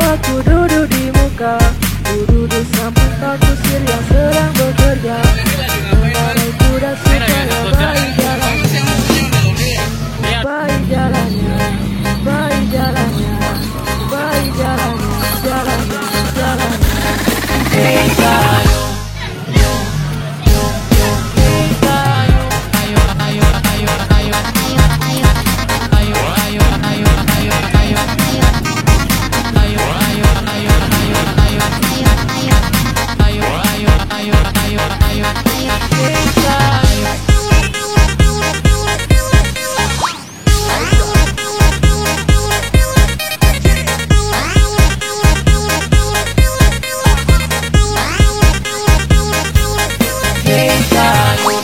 Aku duduk di muka, ku duduk samping Pak Kusir yang sedang bekerja. Menarik kuda supaya baik jalannya, baik jalannya, baik jalannya, baik jalannya, jalannya, jalannya.